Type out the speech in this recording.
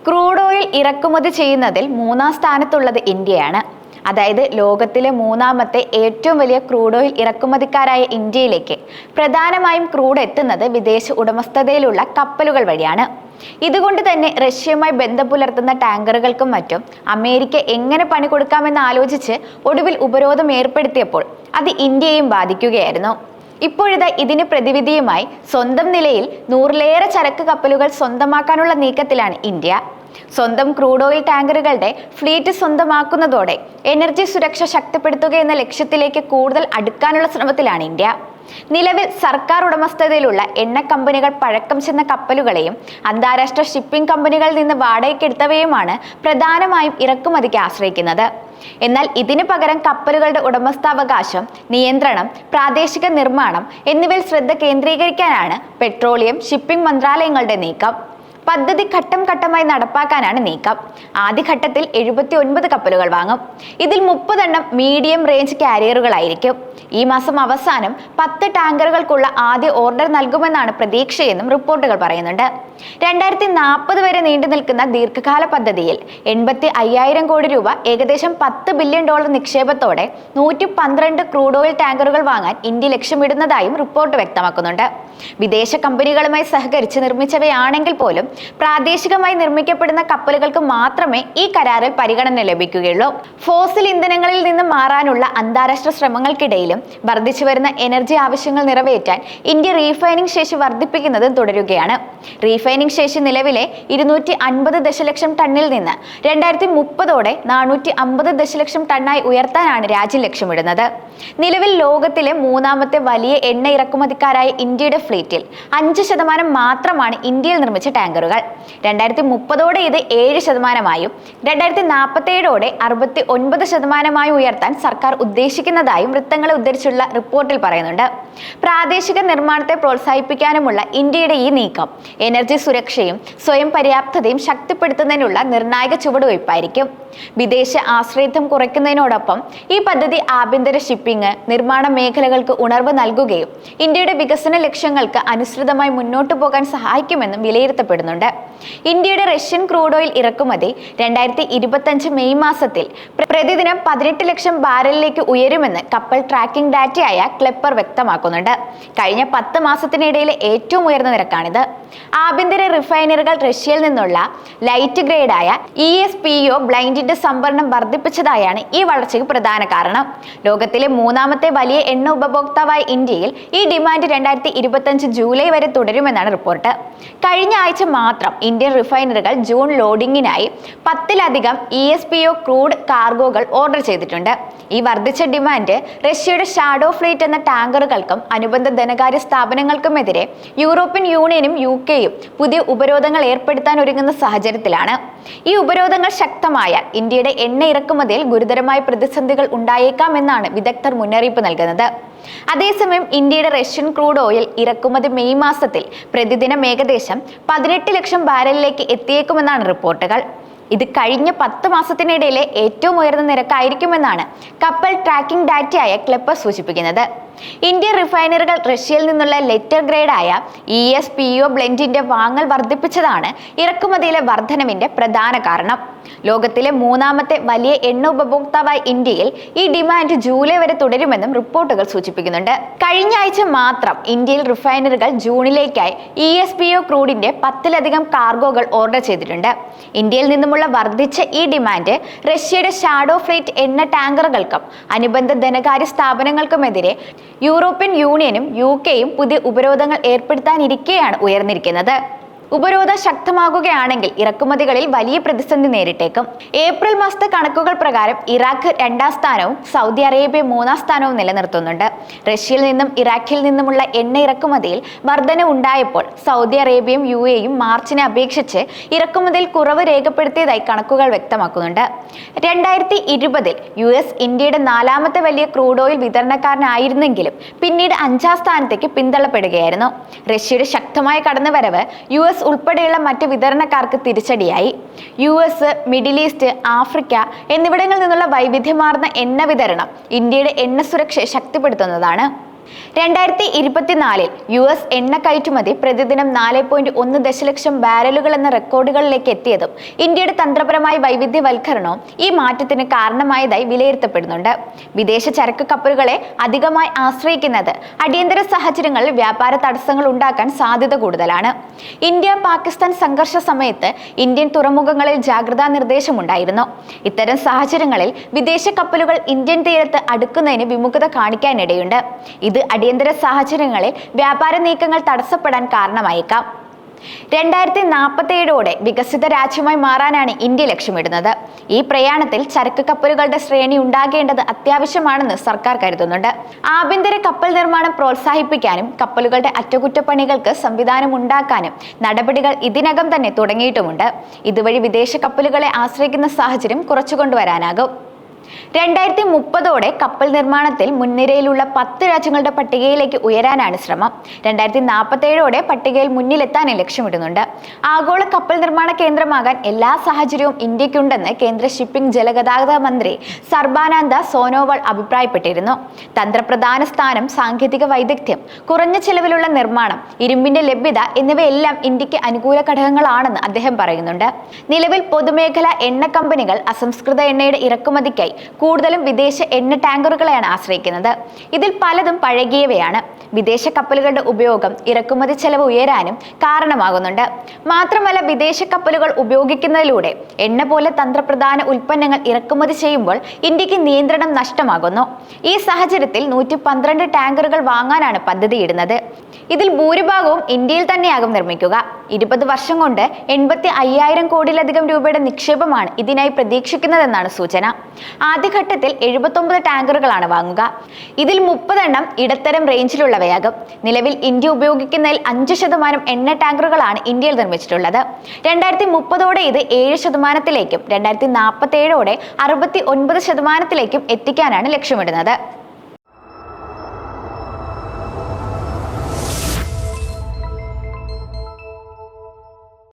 Crude oil ഇറക്കുമതി ചെയ്യുന്നതിൽ മൂന്നാം സ്ഥാനത്തുള്ളത് ഇന്ത്യയാണ്. അതായത് ലോകത്തിലെ മൂന്നാമത്തെ ഏറ്റവും വലിയ ക്രൂഡ് ഓയിൽ ഇറക്കുമതിക്കാരായ ഇന്ത്യയിലേക്ക് പ്രധാനമായും ക്രൂഡ് എത്തുന്നത് വിദേശ ഉടമസ്ഥതയിലുള്ള കപ്പലുകൾ വഴിയാണ്. ഇതുകൊണ്ട് തന്നെ റഷ്യയുമായി ബന്ധം പുലർത്തുന്ന ടാങ്കറുകൾക്കും മറ്റും അമേരിക്ക എങ്ങനെ പണി കൊടുക്കാമെന്ന് ആലോചിച്ച് ഒടുവിൽ ഉപരോധം ഏർപ്പെടുത്തിയപ്പോൾ അത് ഇന്ത്യയെയും ബാധിക്കുകയായിരുന്നു. ഇപ്പോഴിതാ ഇതിന് പ്രതിവിധിയുമായി സ്വന്തം നിലയിൽ 100ലേറെ ചരക്ക് കപ്പലുകൾ സ്വന്തമാക്കാനുള്ള നീക്കത്തിലാണ് ഇന്ത്യ. സ്വന്തം ക്രൂഡ് ഓയിൽ ടാങ്കറുകളുടെ ഫ്ലീറ്റ് സ്വന്തമാക്കുന്നതോടെ എനർജി സുരക്ഷ ശക്തിപ്പെടുത്തുക എന്ന ലക്ഷ്യത്തിലേക്ക് കൂടുതൽ അടുക്കാനുള്ള ശ്രമത്തിലാണ് ഇന്ത്യ. നിലവിൽ സർക്കാർ ഉടമസ്ഥതയിലുള്ള എണ്ണ കമ്പനികൾ പഴക്കം ചെന്ന കപ്പലുകളെയും അന്താരാഷ്ട്ര ഷിപ്പിംഗ് കമ്പനികളിൽ നിന്ന് വാടകയ്ക്കെടുത്തവയുമാണ് പ്രധാനമായും ഇറക്കുമതിക്ക് ആശ്രയിക്കുന്നത്. എന്നാൽ ഇതിനു പകരം കപ്പലുകളുടെ ഉടമസ്ഥാവകാശം, നിയന്ത്രണം, പ്രാദേശിക നിർമ്മാണം എന്നിവയിൽ ശ്രദ്ധ കേന്ദ്രീകരിക്കാനാണ് പെട്രോളിയം, ഷിപ്പിംഗ് മന്ത്രാലയങ്ങളുടെ നീക്കം. പദ്ധതി ഘട്ടം ഘട്ടമായി നടപ്പാക്കാനാണ് നീക്കം. ആദ്യഘട്ടത്തിൽ 79 കപ്പലുകൾ വാങ്ങും. ഇതിൽ 30 മീഡിയം റേഞ്ച് കാരിയറുകളായിരിക്കും. ഈ മാസം അവസാനം 10 ടാങ്കറുകൾക്കുള്ള ആദ്യ ഓർഡർ നൽകുമെന്നാണ് പ്രതീക്ഷയെന്നും റിപ്പോർട്ടുകൾ പറയുന്നുണ്ട്. 2040 വരെ നീണ്ടു നിൽക്കുന്ന ദീർഘകാല പദ്ധതിയിൽ 85,000 കോടി രൂപ, ഏകദേശം $10 ബില്യൺ നിക്ഷേപത്തോടെ 112 ക്രൂഡ് ഓയിൽ ടാങ്കറുകൾ വാങ്ങാൻ ഇന്ത്യ ലക്ഷ്യമിടുന്നതായും റിപ്പോർട്ട് വ്യക്തമാക്കുന്നുണ്ട്. വിദേശ കമ്പനികളുമായി സഹകരിച്ച് നിർമ്മിച്ചവയാണെങ്കിൽ പോലും പ്രാദേശികമായി നിർമ്മിക്കപ്പെടുന്ന കപ്പലുകൾക്ക് മാത്രമേ ഈ കരാറിൽ പരിഗണന ലഭിക്കുകയുള്ളൂ. ഫോസിൽ ഇന്ധനങ്ങളിൽ നിന്ന് മാറാനുള്ള അന്താരാഷ്ട്ര ശ്രമങ്ങൾക്കിടയിലും വർദ്ധിച്ചു വരുന്ന എനർജി ആവശ്യങ്ങൾ നിറവേറ്റാൻ ഇന്ത്യ റീഫൈനിങ് ശേഷി വർദ്ധിപ്പിക്കുന്നതും തുടരുകയാണ്. റീഫൈനിങ് ശേഷി നിലവിലെ 250 ദശലക്ഷം ടണ്ണിൽ നിന്ന് 2030 450 ദശലക്ഷം ടണ്ണായി ഉയർത്താനാണ് രാജ്യം ലക്ഷ്യമിടുന്നത്. നിലവിൽ ലോകത്തിലെ മൂന്നാമത്തെ വലിയ എണ്ണ ഇറക്കുമതിക്കാരായ ഇന്ത്യയുടെ ഫ്ലീറ്റിൽ 5% മാത്രമാണ് ഇന്ത്യയിൽ നിർമ്മിച്ച ടാങ്കറുകൾ. 2030 ഇത് 7%, 2047 69% ഉയർത്താൻ സർക്കാർ ഉദ്ദേശിക്കുന്നതായും വൃത്തങ്ങളെ ഉദ്ധരിച്ചുള്ള റിപ്പോർട്ടിൽ പറയുന്നുണ്ട്. പ്രാദേശിക നിർമ്മാണത്തെ പ്രോത്സാഹിപ്പിക്കാനുമുള്ള ഇന്ത്യയുടെ ഈ നീക്കം എനർജി സുരക്ഷയും സ്വയം പര്യാപ്തതയും ശക്തിപ്പെടുത്തുന്നതിനുള്ള നിർണായക ചുവടുവയ്പായിരിക്കും. വിദേശ ആശ്രയത്വം കുറയ്ക്കുന്നതിനോടൊപ്പം ഈ പദ്ധതി ആഭ്യന്തര ഷിപ്പിംഗ്, നിർമ്മാണ മേഖലകൾക്ക് ഉണർവ് നൽകുകയും ഇന്ത്യയുടെ വികസന ലക്ഷ്യങ്ങൾക്ക് അനുസൃതമായി മുന്നോട്ടു പോകാൻ സഹായിക്കുമെന്നും വിലയിരുത്തപ്പെടുന്നുണ്ട്. ഇന്ത്യയുടെ റഷ്യൻ ക്രൂഡ് ഓയിൽ ഇറക്കുമതി 2025 മെയ് മാസത്തിൽ പ്രതിദിനം 18 ലക്ഷം ബാരലിലേക്ക് ഉയരുമെന്ന് കപ്പൽ ട്രാക്കിംഗ് ഡാറ്റയായ ക്ലെപ്പർ വ്യക്തമാക്കുന്നുണ്ട്. കഴിഞ്ഞ 10 മാസത്തിനിടയിലെ ഏറ്റവും ഉയർന്ന നിരക്കാണിത്. ആഭ്യന്തര റിഫൈനറികൾ റഷ്യയിൽ നിന്നുള്ള ലൈറ്റ് ഗ്രേഡായ ESPO ബ്ലൈൻഡിന്റെ സംഭരണം വർദ്ധിപ്പിച്ചതായാണ് ഈ വളർച്ചയ്ക്ക് പ്രധാന കാരണം. ലോകത്തിലെ മൂന്നാമത്തെ വലിയ എണ്ണ ഉപഭോക്താവായ ഇന്ത്യയിൽ ഈ ഡിമാൻഡ് 2025 ജൂലൈ വരെ തുടരുമെന്നാണ് റിപ്പോർട്ട്. കഴിഞ്ഞ ആഴ്ച മാത്രം ഇന്ത്യൻ റിഫൈനറികൾ ജൂൺ ലോഡിംഗിനായി 10ലധികം ESPO ക്രൂഡ് കാർഗോകൾ ഓർഡർ ചെയ്തിട്ടുണ്ട്. ഈ വർദ്ധിച്ച ഡിമാൻഡ് റഷ്യയുടെ ഷാഡോ ഫ്ലീറ്റ് എന്ന ടാങ്കറുകൾക്കും അനുബന്ധ ധനകാര്യ സ്ഥാപനങ്ങൾക്കുമെതിരെ യൂറോപ്യൻ യൂണിയനും UK-യും പുതിയ ഉപരോധങ്ങൾ ഏർപ്പെടുത്താൻ ഒരുങ്ങുന്ന സാഹചര്യത്തിലാണ്. ഈ ഉപരോധങ്ങൾ ശക്തമായാൽ ഇന്ത്യയുടെ എണ്ണ ഇറക്കുമതിയിൽ ഗുരുതരമായ പ്രതിസന്ധികൾ ഉണ്ടായേക്കാമെന്നാണ് വിദഗ്ധർ മുന്നറിയിപ്പ് നൽകുന്നത്. അതേസമയം ഇന്ത്യയുടെ റഷ്യൻ ക്രൂഡ് ഓയിൽ ഇറക്കുമതി മെയ് മാസത്തിൽ പ്രതിദിനം ഏകദേശം 18 ലക്ഷം ബാരലിലേക്ക് എത്തിയേക്കുമെന്നാണ് റിപ്പോർട്ടുകൾ. ഇത് കഴിഞ്ഞ 10 മാസത്തിനിടയിലെ ഏറ്റവും ഉയർന്ന നിരക്കായിരിക്കുമെന്നാണ് കപ്പൽ ട്രാക്കിംഗ് ഡാറ്റയായ ക്ലെപ്പർ സൂചിപ്പിക്കുന്നത്. ഇന്ത്യൻ റിഫൈനറികൾ റഷ്യയിൽ നിന്നുള്ള ലെറ്റർ ഗ്രേഡായ ESPO ബ്ലെൻഡിന്റെ വാങ്ങൽ വർദ്ധിപ്പിച്ചതാണ് ഇറക്കുമതിയിലെ വർധനവിന്റെ പ്രധാന കാരണം. ലോകത്തിലെ മൂന്നാമത്തെ വലിയ എണ്ണ ഉപഭോക്താവായ ഇന്ത്യയിൽ ഈ ഡിമാൻഡ് ജൂലൈ വരെ തുടരുമെന്നും റിപ്പോർട്ടുകൾ സൂചിപ്പിക്കുന്നുണ്ട്. കഴിഞ്ഞ ആഴ്ച മാത്രം ഇന്ത്യയിൽ റിഫൈനറികൾ ജൂണിലേക്കായി ESPO ക്രൂഡിന്റെ 10ലധികം കാർഗോകൾ ഓർഡർ ചെയ്തിട്ടുണ്ട്. ഇന്ത്യയിൽ നിന്നുമുള്ള വർദ്ധിച്ച ഈ ഡിമാൻഡ് റഷ്യയുടെ ഷാഡോ ഫ്ലീറ്റ് എണ്ണ ടാങ്കറുകൾക്കും അനുബന്ധ ധനകാര്യ സ്ഥാപനങ്ങൾക്കുമെതിരെ യൂറോപ്യൻ യൂണിയനും UK-യും പുതിയ ഉപരോധങ്ങൾ ഏർപ്പെടുത്താനിരിക്കെയാണ് ഉയർന്നിരിക്കുന്നത്. ഉപരോധം ശക്തമാകുകയാണെങ്കിൽ ഇറക്കുമതികളിൽ വലിയ പ്രതിസന്ധി നേരിട്ടേക്കും. ഏപ്രിൽ മാസത്തെ കണക്കുകൾ പ്രകാരം ഇറാഖ് 2ാം സ്ഥാനവും സൗദി അറേബ്യ 3ാം സ്ഥാനവും നിലനിർത്തുന്നുണ്ട്. റഷ്യയിൽ നിന്നും ഇറാഖിൽ നിന്നുമുള്ള എണ്ണ ഇറക്കുമതിയിൽ വർധന ഉണ്ടായപ്പോൾ സൗദി അറേബ്യയും UAE-യും മാർച്ചിനെ അപേക്ഷിച്ച് ഇറക്കുമതിയിൽ കുറവ് രേഖപ്പെടുത്തിയതായി കണക്കുകൾ വ്യക്തമാക്കുന്നുണ്ട്. 2020 US ഇന്ത്യയുടെ 4ാമത്തെ വലിയ ക്രൂഡ് ഓയിൽ വിതരണക്കാരനായിരുന്നെങ്കിലും പിന്നീട് 5ാം സ്ഥാനത്തേക്ക് പിന്തള്ളപ്പെടുകയായിരുന്നു. റഷ്യയുടെ ശക്തമായ കടന്നുവരവ് US ഉൾപ്പെടെയുള്ള മറ്റ് വിതരണക്കാർക്ക് തിരിച്ചടിയായി. US, മിഡിൽ ഈസ്റ്റ്, ആഫ്രിക്ക എന്നിവിടങ്ങളിൽ നിന്നുള്ള വൈവിധ്യമാർന്ന എണ്ണ വിതരണം ഇന്ത്യയുടെ എണ്ണ സുരക്ഷയെ ശക്തിപ്പെടുത്തുന്നതാണ്. 2024 US എണ്ണ കയറ്റുമതി പ്രതിദിനം 4.1 ദശലക്ഷം ബാരലുകൾ എന്ന റെക്കോർഡുകളിലേക്ക് എത്തിയതും ഇന്ത്യയുടെ തന്ത്രപരമായ വൈവിധ്യവൽക്കരണവും ഈ മാറ്റത്തിന് കാരണമായതായി വിലയിരുത്തപ്പെടുന്നുണ്ട്. വിദേശ ചരക്ക് കപ്പലുകളെ അധികമായി ആശ്രയിക്കുന്നത് അടിയന്തര സാഹചര്യങ്ങളിൽ വ്യാപാര തടസ്സങ്ങൾ ഉണ്ടാക്കാൻ സാധ്യത കൂടുതലാണ്. ഇന്ത്യ പാകിസ്ഥാൻ സംഘർഷ സമയത്ത് ഇന്ത്യൻ തുറമുഖങ്ങളിൽ ജാഗ്രതാ നിർദ്ദേശമുണ്ടായിരുന്നു. ഇത്തരം സാഹചര്യങ്ങളിൽ വിദേശ കപ്പലുകൾ ഇന്ത്യൻ തീരത്ത് അടുക്കുന്നതിന് വിമുഖത കാണിക്കാനിടയുണ്ട്. ഇത് അടിയന്തര സാഹചര്യങ്ങളിൽ വ്യാപാര നീക്കങ്ങൾ തടസ്സപ്പെടാൻ കാരണമായേക്കാം. 2047ഓടെ വികസിത രാജ്യമായി മാറാനാണ് ഇന്ത്യ ലക്ഷ്യമിടുന്നത്. ഈ പ്രയാണത്തിൽ ചരക്ക് കപ്പലുകളുടെ ശ്രേണി ഉണ്ടാകേണ്ടത് അത്യാവശ്യമാണെന്ന് സർക്കാർ കരുതുന്നുണ്ട്. ആഭ്യന്തര കപ്പൽ നിർമ്മാണം പ്രോത്സാഹിപ്പിക്കാനും കപ്പലുകളുടെ അറ്റകുറ്റപ്പണികൾക്ക് സംവിധാനം ഉണ്ടാക്കാനും നടപടികൾ ഇതിനകം തന്നെ തുടങ്ങിയിട്ടുമുണ്ട്. ഇതുവഴി വിദേശ കപ്പലുകളെ ആശ്രയിക്കുന്ന സാഹചര്യം കുറച്ചുകൊണ്ടുവരാനാകും. 2030ഓടെ കപ്പൽ നിർമ്മാണത്തിൽ മുൻനിരയിലുള്ള 10 രാജ്യങ്ങളുടെ പട്ടികയിലേക്ക് ഉയരാനാണ് ശ്രമം. 2047ഓടെ പട്ടികയിൽ മുന്നിലെത്താനും ലക്ഷ്യമിടുന്നുണ്ട്. ആഗോള കപ്പൽ നിർമ്മാണ കേന്ദ്രമാകാൻ എല്ലാ സാഹചര്യവും ഇന്ത്യക്കുണ്ടെന്ന് കേന്ദ്ര ഷിപ്പിംഗ് ജലഗതാഗത മന്ത്രി സർബാനന്ദ സോനോവാൾ അഭിപ്രായപ്പെട്ടിരുന്നു. തന്ത്രപ്രധാന സ്ഥാനം, സാങ്കേതിക വൈദഗ്ധ്യം, കുറഞ്ഞ ചെലവിലുള്ള നിർമ്മാണം, ഇരുമ്പിന്റെ ലഭ്യത എന്നിവയെല്ലാം ഇന്ത്യക്ക് അനുകൂല ഘടകങ്ങളാണെന്ന് അദ്ദേഹം പറയുന്നുണ്ട്. നിലവിൽ പൊതുമേഖല എണ്ണ കമ്പനികൾ അസംസ്കൃത എണ്ണയുടെ ഇറക്കുമതിക്കായി കൂടുതലും വിദേശ എണ്ണ ടാങ്കറുകളെയാണ് ആശ്രയിക്കുന്നത്. ഇതിൽ പലതും പഴകിയവയാണ്. വിദേശ കപ്പലുകളുടെ ഉപയോഗം ഇറക്കുമതി ചെലവ് ഉയരാനും കാരണമാകുന്നുണ്ട്. മാത്രമല്ല, വിദേശ കപ്പലുകൾ ഉപയോഗിക്കുന്നതിലൂടെ എണ്ണ പോലെ തന്ത്രപ്രധാന ഉൽപ്പന്നങ്ങൾ ഇറക്കുമതി ചെയ്യുമ്പോൾ ഇന്ത്യക്ക് നിയന്ത്രണം നഷ്ടമാകുന്നു. ഈ സാഹചര്യത്തിൽ 112 ടാങ്കറുകൾ വാങ്ങാനാണ് പദ്ധതിയിടുന്നത്. ഇതിൽ ഭൂരിഭാഗവും ഇന്ത്യയിൽ തന്നെയാകും നിർമ്മിക്കുക. 20 വർഷം കൊണ്ട് 85,000 കോടിയിലധികം രൂപയുടെ നിക്ഷേപമാണ് ഇതിനായി പ്രതീക്ഷിക്കുന്നതെന്നാണ് സൂചന. ആദ്യഘട്ടത്തിൽ 79 ടാങ്കറുകളാണ് വാങ്ങുക. ഇതിൽ 30 എണ്ണം ഇടത്തരം റേഞ്ചിലുള്ളവയാകും. നിലവിൽ ഇന്ത്യ ഉപയോഗിക്കുന്നതിൽ 5% എണ്ണ ടാങ്കറുകളാണ് ഇന്ത്യയിൽ നിർമ്മിച്ചിട്ടുള്ളത്. 2030ഓടെ ഇത് 7%ത്തിലേക്കും 2047ഓടെ 69%ത്തിലേക്കും എത്തിക്കാനാണ് ലക്ഷ്യമിടുന്നത്.